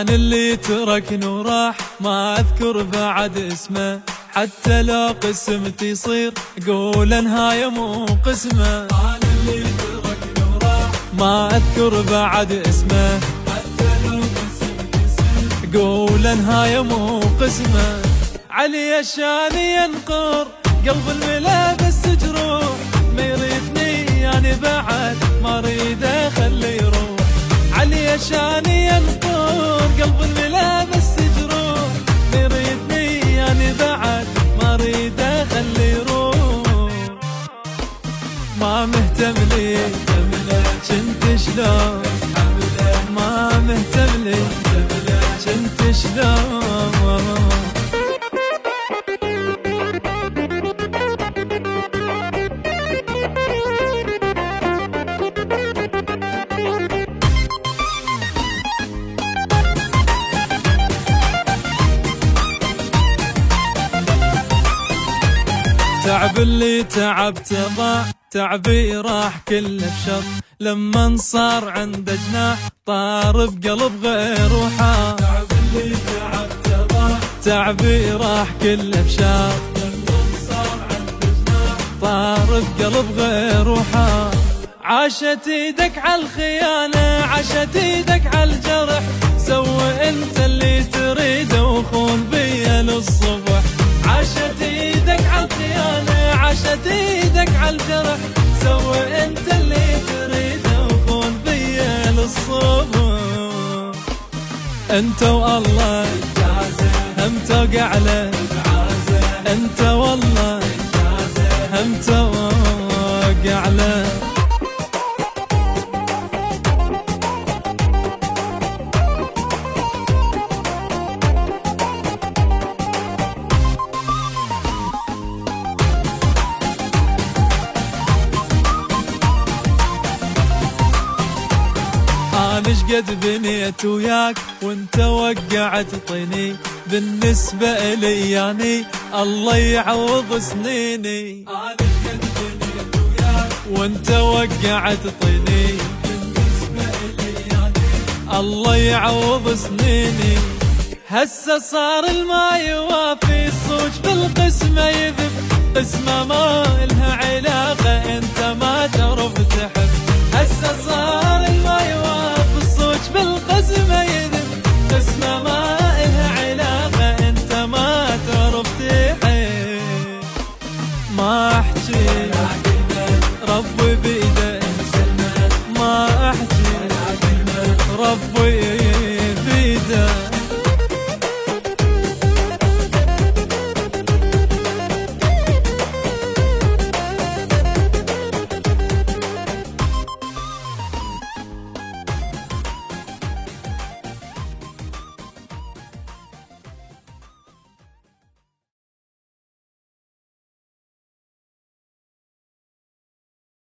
عن اللي تركني وراح ما أذكر بعد اسمه، حتى لو قسمتي يصير قول نهاية مو قسمه. عن اللي تركني وراح ما أذكر بعد اسمه، حتى لو قسمتي يصير قول نهاية مو قسمه. علي الشاني ينقر قلب الملابس جروح، ما يريدني يعني بعد ما اريد اخلي يروح. علي الشاني ينقر قلب الملابس جروح، ما يريدني يعني بعد ما اريد اخلي يروح. ما مهتم لي كنت شلون، ما مهتم لي كنت شلون. تعب اللي تعبته ضاع، تعبي راح كله بشر، لما صار عنده جناح طار بقلب غير وحار. تعب اللي تعبته ضاع، تعبي راح كله بشر، لما صار عنده جناح طار بقلب غير وحار. عاشت ايدك على الخيانة، عاشت ايدك على الجرح، سوي انت اللي تريده وخون بيا للصبح. عاشت ايدك على الخيانة، عاشت ايدك على الجرح، سوي انت اللي تريده وخون بيا للصبح. انت والله هم توقع له، انت والله هم توقع له. أنا شقد بنيت وياك وانت وقعت طيني، بالنسبة لي يعني الله يعوض سنيني. أنا شقد بنيت وياك وانت وقعت طيني، بالنسبة لي يعني الله يعوض سنيني. هسه صار الما يوافي الصوج بالقسمة يذب، قسمة ما إلها علاقة انت ما تعرف تحب. هسه صار الما يوافي الصوج بالقسمة يذب، قسمة ما إلها علاقة انت ما تعرف تحب. ما احكي ربي بيده، ما احكي ربي